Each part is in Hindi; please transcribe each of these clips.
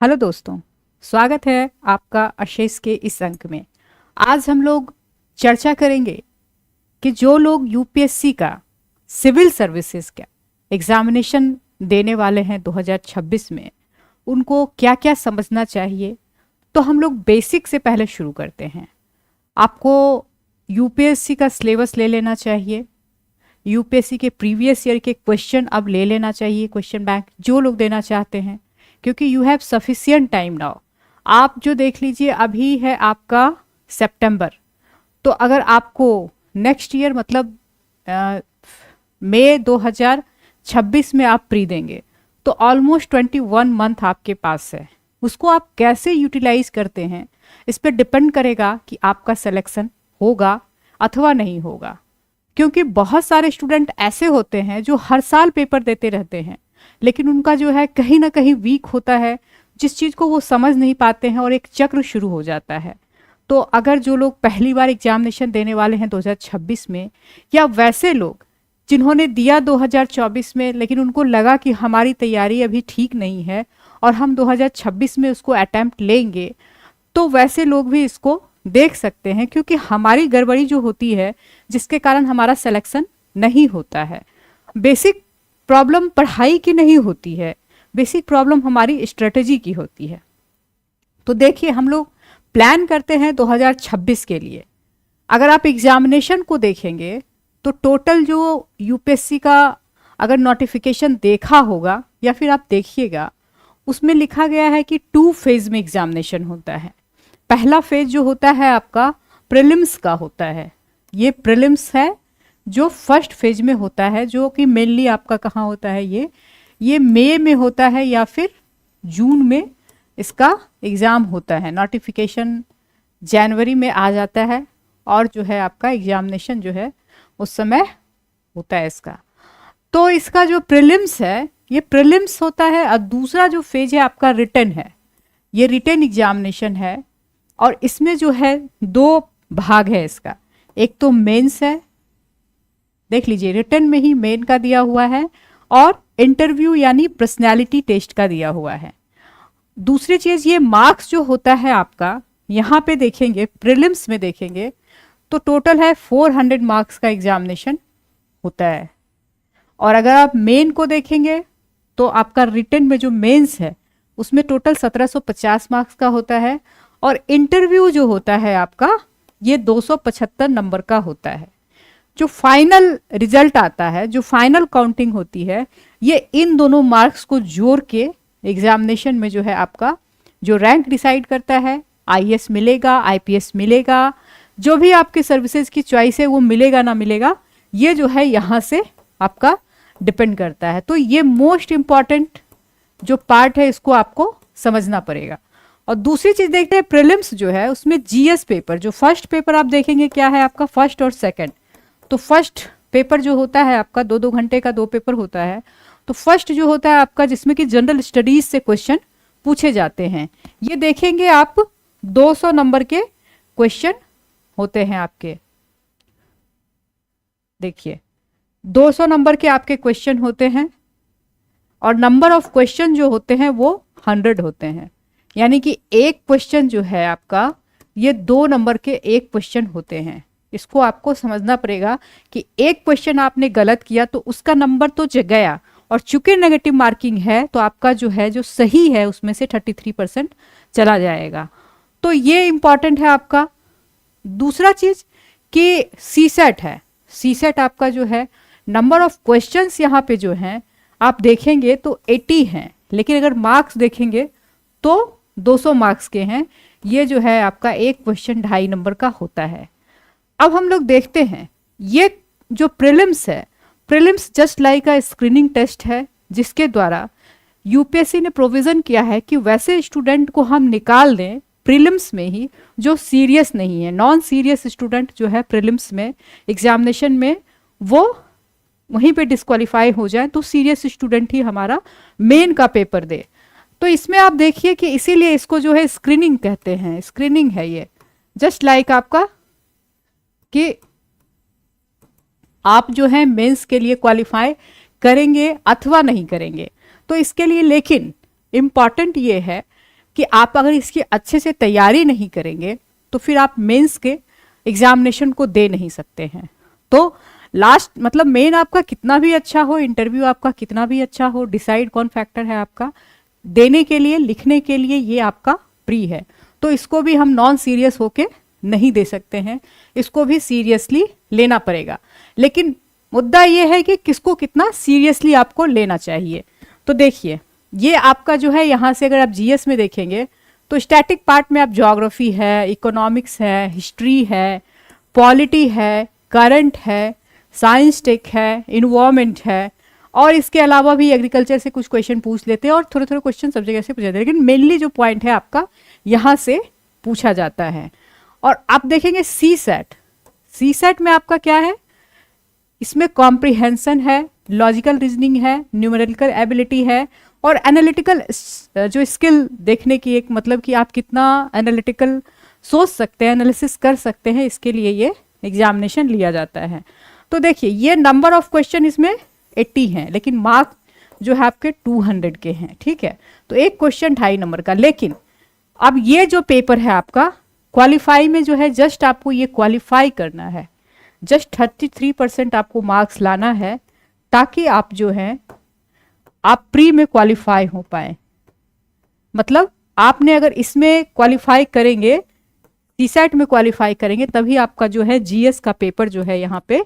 हेलो दोस्तों, स्वागत है आपका अशेष के इस अंक में। आज हम लोग चर्चा करेंगे कि जो लोग यूपीएससी का सिविल सर्विसेज का एग्जामिनेशन देने वाले हैं 2026 में, उनको क्या क्या समझना चाहिए। तो हम लोग बेसिक से पहले शुरू करते हैं। आपको यूपीएससी का सिलेबस ले लेना चाहिए। यूपीएससी के प्रीवियस ईयर के क्वेश्चन अब ले लेना चाहिए, क्वेश्चन बैंक जो लोग देना चाहते हैं, क्योंकि you have sufficient time now. आप जो देख लीजिए, अभी है आपका सितंबर, तो अगर आपको नेक्स्ट ईयर मतलब मई 2026 में आप प्री देंगे तो ऑलमोस्ट 21 मंथ आपके पास है। उसको आप कैसे यूटिलाइज करते हैं, इस पर डिपेंड करेगा कि आपका सिलेक्शन होगा अथवा नहीं होगा। क्योंकि बहुत सारे स्टूडेंट ऐसे होते हैं जो हर साल पेपर देते रहते हैं, लेकिन उनका जो है कहीं ना कहीं वीक होता है, जिस चीज़ को वो समझ नहीं पाते हैं और एक चक्र शुरू हो जाता है। तो अगर जो लोग पहली बार एग्जामिनेशन देने वाले हैं 2026 में, या वैसे लोग जिन्होंने दिया 2024 में लेकिन उनको लगा कि हमारी तैयारी अभी ठीक नहीं है और हम 2026 में उसको अटैम्प्ट लेंगे, तो वैसे लोग भी इसको देख सकते हैं। क्योंकि हमारी गड़बड़ी जो होती है, जिसके कारण हमारा सिलेक्शन नहीं होता है, बेसिक प्रॉब्लम पढ़ाई की नहीं होती है, बेसिक प्रॉब्लम हमारी स्ट्रेटेजी की होती है। तो देखिए, हम लोग प्लान करते हैं 2026 के लिए। अगर आप एग्जामिनेशन को देखेंगे तो टोटल जो यूपीएससी का अगर नोटिफिकेशन देखा होगा या फिर आप देखिएगा, उसमें लिखा गया है कि 2 फेज में एग्जामिनेशन होता है। पहला फेज जो होता है आपका प्रीलिम्स का होता है। ये प्रीलिम्स है जो फर्स्ट फेज में होता है, जो कि मेनली आपका कहाँ होता है, ये मई में होता है या फिर जून में इसका एग्ज़ाम होता है। नोटिफिकेशन जनवरी में आ जाता है और जो है आपका एग्जामिनेशन जो है उस समय होता है इसका। तो इसका जो प्रीलिम्स है, ये प्रीलिम्स होता है। और दूसरा जो फेज है आपका रिटन है, ये रिटन एग्जामिनेशन है। और इसमें जो है 2 भाग है इसका। एक तो मेंस है, देख लीजिए रिटन में ही मेन का दिया हुआ है, और इंटरव्यू यानी पर्सनैलिटी टेस्ट का दिया हुआ है। दूसरी चीज, ये मार्क्स जो होता है आपका, यहाँ पे देखेंगे प्रीलिम्स में देखेंगे तो टोटल है 400 मार्क्स का एग्जामिनेशन होता है। और अगर आप मेन को देखेंगे तो आपका रिटन में जो मेंस है उसमें टोटल 1750 मार्क्स का होता है। और इंटरव्यू जो होता है आपका, ये 275 नंबर का होता है। जो फाइनल रिजल्ट आता है, जो फाइनल काउंटिंग होती है, ये इन दोनों मार्क्स को जोड़ के एग्जामिनेशन में जो है आपका जो रैंक डिसाइड करता है, आईएएस मिलेगा, आईपीएस मिलेगा, जो भी आपके सर्विसेज की चॉइस है वो मिलेगा ना मिलेगा, ये जो है यहाँ से आपका डिपेंड करता है। तो ये मोस्ट इम्पॉर्टेंट जो पार्ट है, इसको आपको समझना पड़ेगा। और दूसरी चीज देखते हैं, प्रीलिम्स जो है उसमें जीएस पेपर, जो फर्स्ट पेपर आप देखेंगे क्या है आपका, फर्स्ट और सेकंड। तो फर्स्ट पेपर जो होता है आपका 2-2 घंटे का 2 पेपर होता है। तो फर्स्ट जो होता है आपका, जिसमें कि जनरल स्टडीज से क्वेश्चन पूछे जाते हैं, ये देखेंगे आप 200 नंबर के क्वेश्चन होते हैं आपके। देखिए 200 नंबर के आपके क्वेश्चन होते हैं, और नंबर ऑफ क्वेश्चन जो होते हैं वो 100 होते हैं। यानी कि एक क्वेश्चन जो है आपका, ये 2 नंबर के एक क्वेश्चन होते हैं। इसको आपको समझना पड़ेगा कि एक क्वेश्चन आपने गलत किया तो उसका नंबर तो गया, और चूंकि नेगेटिव मार्किंग है तो आपका जो है जो सही है उसमें से 33% चला जाएगा। तो ये इंपॉर्टेंट है आपका। दूसरा चीज कि सीसेट है। सीसेट आपका जो है, नंबर ऑफ क्वेश्चंस यहाँ पे जो हैं आप देखेंगे तो 80 हैं, लेकिन अगर मार्क्स देखेंगे तो 200 मार्क्स के हैं। ये जो है आपका एक क्वेश्चन 2.5 नंबर का होता है। अब हम लोग देखते हैं, ये जो प्रीलिम्स है, prelims just like a screening test है, जिसके द्वारा यूपीएससी ने प्रोविजन किया है कि वैसे स्टूडेंट को हम निकाल दें प्रीलिम्स में ही जो सीरियस नहीं है। नॉन सीरियस स्टूडेंट जो है प्रीलिम्स में एग्जामिनेशन में वो वहीं पे डिस्क्वालीफाई हो जाए, तो सीरियस स्टूडेंट ही हमारा मेन का पेपर दे। तो इसमें आप देखिए कि इसीलिए इसको जो है स्क्रीनिंग कहते हैं। स्क्रीनिंग है ये, जस्ट लाइक आपका कि आप जो है मेंस के लिए क्वालिफाई करेंगे अथवा नहीं करेंगे। तो इसके लिए लेकिन इम्पॉर्टेंट ये है कि आप अगर इसकी अच्छे से तैयारी नहीं करेंगे तो फिर आप मेंस के एग्जामिनेशन को दे नहीं सकते हैं। तो लास्ट मतलब मेन आपका कितना भी अच्छा हो, इंटरव्यू आपका कितना भी अच्छा हो, डिसाइड कौन फैक्टर है आपका देने के लिए, लिखने के लिए, ये आपका प्री है। तो इसको भी हम नॉन सीरियस होके नहीं दे सकते हैं, इसको भी सीरियसली लेना पड़ेगा। लेकिन मुद्दा ये है कि किसको कितना सीरियसली आपको लेना चाहिए। तो देखिए ये आपका जो है, यहाँ से अगर आप जीएस में देखेंगे तो स्टैटिक पार्ट में आप ज्योग्राफी है, इकोनॉमिक्स है, हिस्ट्री है, पॉलिटी है, करंट है, साइंस टेक है, इन्वायरमेंट है, और इसके अलावा भी एग्रीकल्चर से कुछ क्वेश्चन पूछ लेते हैं और थोड़े थोड़े क्वेश्चन सब जगह से पूछ जाते हैं। लेकिन मेनली जो पॉइंट है आपका यहाँ से पूछा जाता है। और आप देखेंगे सी सेट में आपका क्या है, इसमें कॉम्प्रिहेंशन है, लॉजिकल रीजनिंग है, न्यूमेरिकल एबिलिटी है और एनालिटिकल जो स्किल देखने की, एक मतलब कि आप कितना एनालिटिकल सोच सकते हैं, एनालिसिस कर सकते हैं, इसके लिए ये एग्जामिनेशन लिया जाता है। तो देखिए ये नंबर ऑफ क्वेश्चन इसमें 80 हैं, लेकिन मार्क जो है आपके 200 के हैं, ठीक है। तो एक क्वेश्चन 2.5 नंबर का। लेकिन अब ये जो पेपर है आपका क्वालिफाई में जो है, जस्ट आपको ये क्वालिफाई करना है, जस्ट 33% आपको मार्क्स लाना है ताकि आप जो है आप प्री में क्वालिफाई हो पाए। मतलब आपने अगर इसमें क्वालिफाई करेंगे, सीसेट में क्वालिफाई करेंगे, तभी आपका जो है जीएस का पेपर जो है यहाँ पे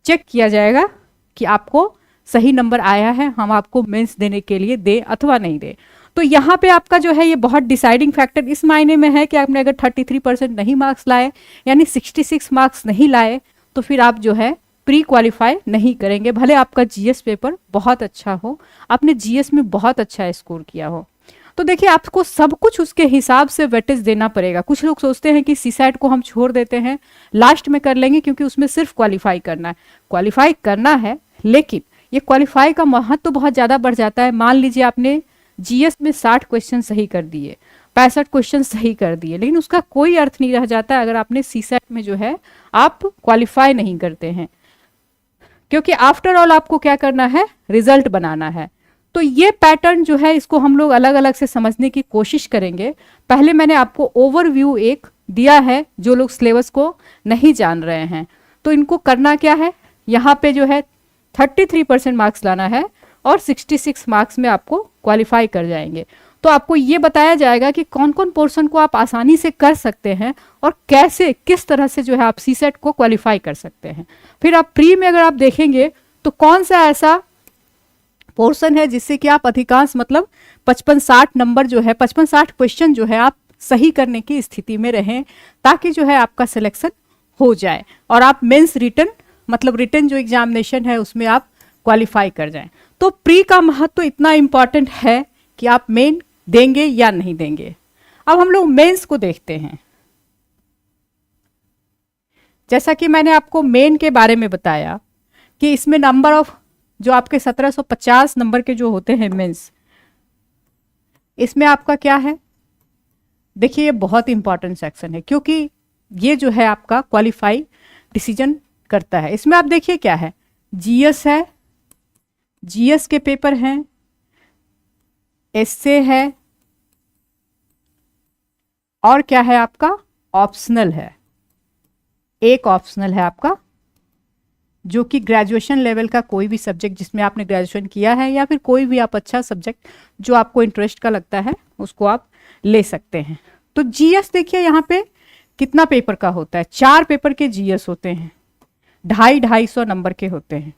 चेक किया जाएगा कि आपको सही नंबर आया है, हम आपको मेंस देने के लिए दे अथवा नहीं दे। तो यहाँ पे आपका जो है ये बहुत डिसाइडिंग फैक्टर इस मायने में है कि आपने अगर 33% नहीं मार्क्स लाए, यानी 66 मार्क्स नहीं लाए, तो फिर आप जो है प्री क्वालिफाई नहीं करेंगे, भले आपका जीएस पेपर बहुत अच्छा हो, आपने जीएस में बहुत अच्छा स्कोर किया हो। तो देखिए आपको सब कुछ उसके हिसाब से वेटेज देना पड़ेगा। कुछ लोग सोचते हैं कि सीसेट को हम छोड़ देते हैं, लास्ट में कर लेंगे क्योंकि उसमें सिर्फ क्वालिफाई करना है। क्वालिफाई करना है, लेकिन ये क्वालिफाई का महत्व तो बहुत ज़्यादा बढ़ जाता है। मान लीजिए आपने जीएस में 60 क्वेश्चन सही कर दिए, 65 क्वेश्चन सही कर दिए, लेकिन उसका कोई अर्थ नहीं रह जाता अगर आपने सीसेट में जो है आप क्वालिफाई नहीं करते हैं, क्योंकि आफ्टर ऑल आपको क्या करना है, रिजल्ट बनाना है। तो ये पैटर्न जो है इसको हम लोग अलग अलग से समझने की कोशिश करेंगे। पहले मैंने आपको ओवरव्यू एक दिया है, जो लोग सिलेबस को नहीं जान रहे हैं तो इनको करना क्या है, यहाँ पे जो है 33% मार्क्स लाना है और 66 मार्क्स में आपको क्वालिफाई कर जाएंगे। तो आपको ये बताया जाएगा कि कौन कौन पोर्शन को आप आसानी से कर सकते हैं और कैसे किस तरह से जो है आप सीसेट को क्वालिफाई कर सकते हैं। फिर आप प्री में अगर आप देखेंगे तो कौन सा ऐसा पोर्शन है जिससे कि आप अधिकांश मतलब 55-60 नंबर जो है 55-60 क्वेश्चन जो है आप सही करने की स्थिति में रहें, ताकि जो है आपका सिलेक्शन हो जाए और आप मेंस रिटन मतलब रिटन जो एग्जामिनेशन है उसमें आप क्वालिफाई कर जाएं। तो प्री का महत्व तो इतना इंपॉर्टेंट है कि आप मेन देंगे या नहीं देंगे। अब हम लोग मेंस को देखते हैं। जैसा कि मैंने आपको मेन के बारे में बताया कि इसमें नंबर ऑफ जो आपके 1750 नंबर के जो होते हैं मेंस, इसमें आपका क्या है, देखिए ये बहुत इंपॉर्टेंट सेक्शन है क्योंकि ये जो है आपका क्वालिफाई डिसीजन करता है। इसमें आप देखिए क्या है, जीएस है, जीएस के पेपर हैं, एसए है और क्या है आपका ऑप्शनल है। एक ऑप्शनल है आपका जो कि ग्रेजुएशन लेवल का कोई भी सब्जेक्ट जिसमें आपने ग्रेजुएशन किया है या फिर कोई भी आप अच्छा सब्जेक्ट जो आपको इंटरेस्ट का लगता है उसको आप ले सकते हैं। तो जीएस देखिए यहाँ पे कितना पेपर का होता है, 4 पेपर के जीएस होते हैं, 250 नंबर के होते हैं।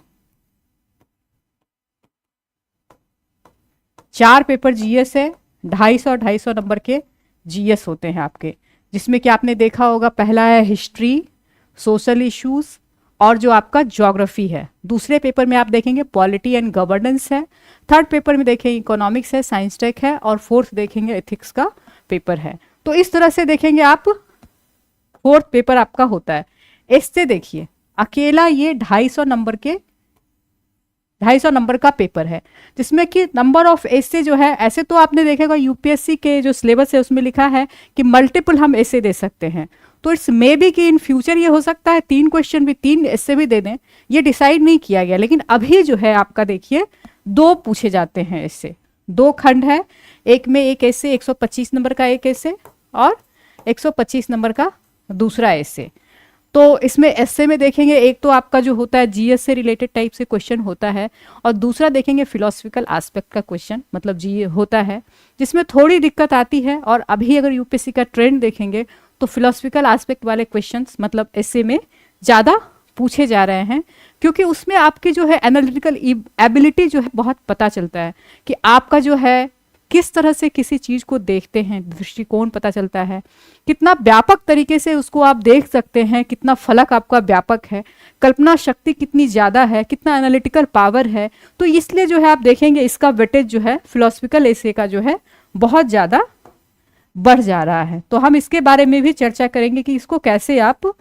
4 पेपर जीएस है, 250 नंबर के जीएस होते हैं आपके, जिसमें कि आपने देखा होगा पहला है हिस्ट्री, सोशल इश्यूज और जो आपका ज्योग्राफी है। दूसरे पेपर में आप देखेंगे पॉलिटी एंड गवर्नेंस है, थर्ड पेपर में देखेंगे इकोनॉमिक्स है, साइंस टेक है और फोर्थ देखेंगे एथिक्स का पेपर है। तो इस तरह से देखेंगे आप फोर्थ पेपर आपका होता है। इससे देखिए अकेला ये 250 नंबर के 250 नंबर का पेपर है, जिसमें कि नंबर ऑफ एसे जो है, ऐसे तो आपने देखेगा यूपीएससी के जो सिलेबस है उसमें लिखा है कि मल्टीपल हम एसे दे सकते हैं। तो इट्स मे बी कि इन फ्यूचर ये हो सकता है 3 क्वेश्चन भी 3 एसे भी दे दें, ये डिसाइड नहीं किया गया। लेकिन अभी जो है आपका देखिए 2 पूछे जाते हैं, इससे दो खंड है, एक में एक ऐसे 125 नंबर का एक ऐसे और 125 नंबर का दूसरा ऐसे। तो इसमें ऐसे में देखेंगे, एक तो आपका जो होता है जीएस से रिलेटेड टाइप से क्वेश्चन होता है, और दूसरा देखेंगे फिलोसफिकल एस्पेक्ट का क्वेश्चन, मतलब जी होता है, जिसमें थोड़ी दिक्कत आती है। और अभी अगर यूपीएससी का ट्रेंड देखेंगे तो फिलोसफिकल एस्पेक्ट वाले क्वेश्चंस मतलब ऐसे में ज़्यादा पूछे जा रहे हैं, क्योंकि उसमें आपकी जो है एनालिटिकल एबिलिटी जो है बहुत पता चलता है कि आपका जो है किस तरह से किसी चीज़ को देखते हैं, दृष्टिकोण पता चलता है, कितना व्यापक तरीके से उसको आप देख सकते हैं, कितना फलक आपका व्यापक है, कल्पना शक्ति कितनी ज़्यादा है, कितना एनालिटिकल पावर है। तो इसलिए जो है आप देखेंगे इसका वेटेज जो है फिलोसफिकल एसे का जो है बहुत ज़्यादा बढ़ जा रहा है। तो हम इसके बारे में भी चर्चा करेंगे कि इसको कैसे आप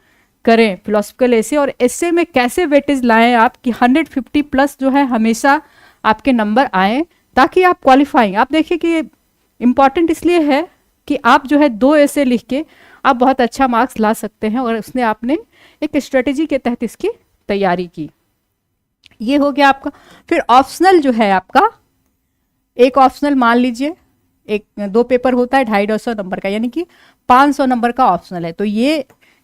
करें फिलोसफिकल एसे, और एसे में कैसे वेटेज लाएं आप कि 150 प्लस जो है हमेशा आपके नंबर आए, ताकि आप क्वालिफाइंग। आप देखिए कि इम्पॉर्टेंट इसलिए है कि आप जो है 2 ऐसे लिख के आप बहुत अच्छा मार्क्स ला सकते हैं, और उसने आपने एक स्ट्रेटेजी के तहत इसकी तैयारी की। ये हो गया आपका। फिर ऑप्शनल जो है आपका, एक ऑप्शनल मान लीजिए एक 2 पेपर होता है 250 नंबर का, यानी कि 500 नंबर का ऑप्शनल है। तो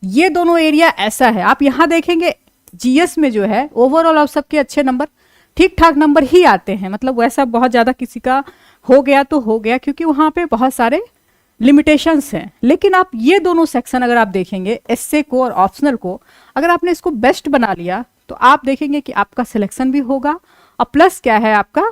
ये दोनों एरिया ऐसा है। आप यहाँ देखेंगे जीएस में जो है ओवरऑल आप सबके अच्छे नंबर, ठीक ठाक नंबर ही आते हैं, मतलब वैसा बहुत ज़्यादा किसी का हो गया तो हो गया, क्योंकि वहाँ पे बहुत सारे लिमिटेशंस हैं। लेकिन आप ये दोनों सेक्शन अगर आप देखेंगे, एसए को और ऑप्शनल को, अगर आपने इसको बेस्ट बना लिया तो आप देखेंगे कि आपका सिलेक्शन भी होगा, और प्लस क्या है आपका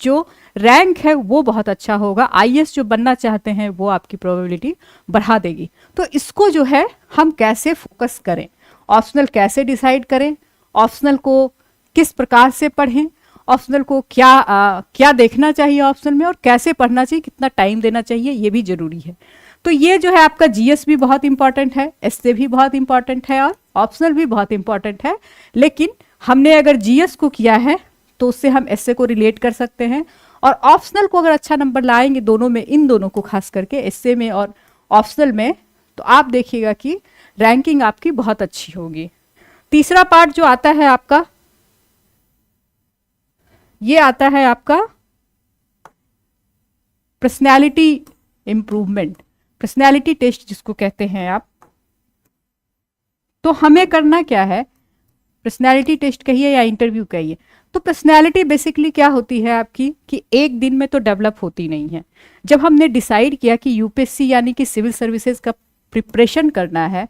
जो रैंक है वो बहुत अच्छा होगा। आईएएस जो बनना चाहते हैं वो आपकी प्रोबेबिलिटी बढ़ा देगी। तो इसको जो है हम कैसे फोकस करें, ऑप्शनल कैसे डिसाइड करें, ऑप्शनल को किस प्रकार से पढ़ें, ऑप्शनल को क्या देखना चाहिए ऑप्शनल में, और कैसे पढ़ना चाहिए, कितना टाइम देना चाहिए, ये भी जरूरी है। तो ये जो है आपका जीएस भी बहुत इंपॉर्टेंट है, एसए भी बहुत इंपॉर्टेंट है, और ऑप्शनल भी बहुत इंपॉर्टेंट है। लेकिन हमने अगर जीएस को किया है तो उससे हम एसए को रिलेट कर सकते हैं, और ऑप्शनल को अगर अच्छा नंबर लाएंगे दोनों में, इन दोनों को खास करके एसए में और ऑप्शनल में, तो आप देखिएगा कि रैंकिंग आपकी बहुत अच्छी होगी। तीसरा पार्ट जो आता है आपका, ये आता है आपका पर्सनैलिटी इंप्रूवमेंट, पर्सनैलिटी टेस्ट जिसको कहते हैं आप। तो हमें करना क्या है, पर्सनैलिटी टेस्ट कहिए या इंटरव्यू कहिए, तो पर्सनैलिटी बेसिकली क्या होती है आपकी कि एक दिन में तो डेवलप होती नहीं है। जब हमने डिसाइड किया कि यूपीएससी यानी कि सिविल सर्विसेज का प्रिपरेशन करना है,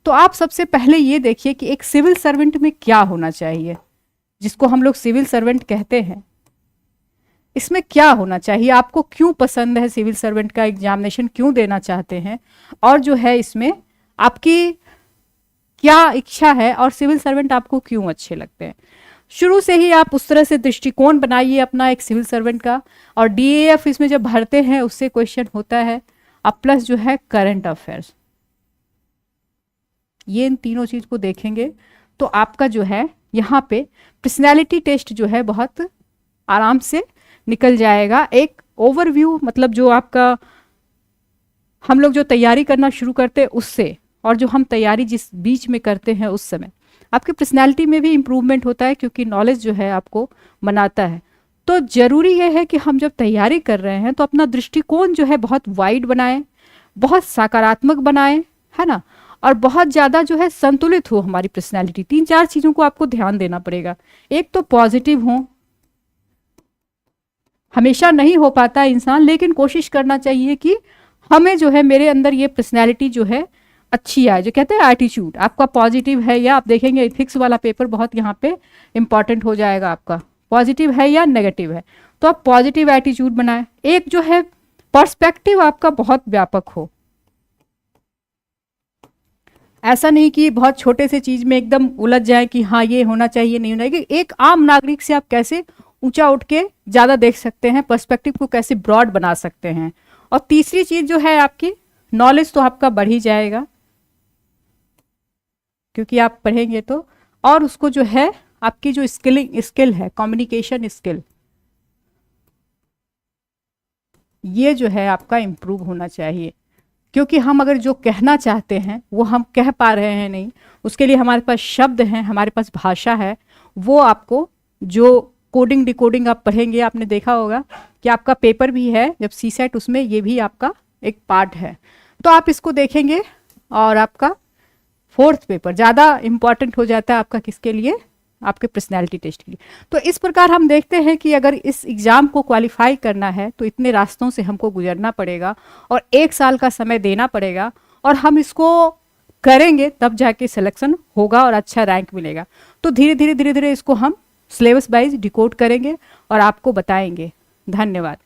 तो आप सबसे पहले ये देखिए कि एक सिविल सर्वेंट में क्या होना चाहिए, जिसको हम लोग सिविल सर्वेंट कहते हैं, इसमें क्या होना चाहिए, आपको क्यों पसंद है सिविल सर्वेंट का एग्जामिनेशन क्यों देना चाहते हैं, और जो है इसमें आपकी क्या इच्छा है, और सिविल सर्वेंट आपको क्यों अच्छे लगते हैं। शुरू से ही आप उस तरह से दृष्टिकोण बनाइए अपना एक सिविल सर्वेंट का। और डीएएफ इसमें जब भरते हैं उससे क्वेश्चन होता है, अब प्लस जो है करंट अफेयर्स, ये इन तीनों चीज को देखेंगे तो आपका जो है यहाँ पे पर्सनैलिटी टेस्ट जो है बहुत आराम से निकल जाएगा। एक ओवरव्यू, मतलब जो आपका हम लोग जो तैयारी करना शुरू करते हैं उससे, और जो हम तैयारी जिस बीच में करते हैं उस समय आपकी पर्सनैलिटी में भी इम्प्रूवमेंट होता है, क्योंकि नॉलेज जो है आपको बनाता है। तो जरूरी ये है कि हम जब तैयारी कर रहे हैं तो अपना दृष्टिकोण जो है बहुत वाइड बनाएं, बहुत सकारात्मक बनाएं, है ना, और बहुत ज़्यादा जो है संतुलित हो हमारी पर्सनैलिटी। 3-4 चीज़ों को आपको ध्यान देना पड़ेगा। एक तो पॉजिटिव हो, हमेशा नहीं हो पाता इंसान, लेकिन कोशिश करना चाहिए कि हमें जो है मेरे अंदर ये पर्सनैलिटी जो है अच्छी आए, जो कहते हैं एटीट्यूड आपका पॉजिटिव है, या आप देखेंगे इथिक्स वाला पेपर बहुत यहाँ पे इंपॉर्टेंट हो जाएगा आपका, पॉजिटिव है या नेगेटिव है, तो आप पॉजिटिव एटीट्यूड बनाएं। एक जो है पर्सपेक्टिव आपका बहुत व्यापक हो, ऐसा नहीं कि बहुत छोटे से चीज में एकदम उलझ जाए कि हाँ ये होना चाहिए नहीं होना चाहिए। एक आम नागरिक से आप कैसे ऊंचा उठ के ज्यादा देख सकते हैं, पर्सपेक्टिव को कैसे ब्रॉड बना सकते हैं। और तीसरी चीज जो है आपकी नॉलेज तो आपका बढ़ ही जाएगा, क्योंकि आप पढ़ेंगे तो, और उसको जो है आपकी जो स्किल है, कम्युनिकेशन स्किल, ये जो है आपका इम्प्रूव होना चाहिए। क्योंकि हम अगर जो कहना चाहते हैं वो हम कह पा रहे हैं नहीं, उसके लिए हमारे पास शब्द हैं, हमारे पास भाषा है, वो आपको जो कोडिंग डिकोडिंग आप पढ़ेंगे, आपने देखा होगा कि आपका पेपर भी है जब सीसेट, उसमें ये भी आपका एक पार्ट है। तो आप इसको देखेंगे और आपका फोर्थ पेपर ज़्यादा इंपॉर्टेंट हो जाता है आपका किसके लिए, आपके पर्सनैलिटी टेस्ट के लिए। तो इस प्रकार हम देखते हैं कि अगर इस एग्ज़ाम को क्वालिफाई करना है तो इतने रास्तों से हमको गुजरना पड़ेगा और 1 साल का समय देना पड़ेगा, और हम इसको करेंगे तब जाके सिलेक्शन होगा और अच्छा रैंक मिलेगा। तो धीरे धीरे इसको हम सिलेबस वाइज डिकोड करेंगे और आपको बताएंगे। धन्यवाद।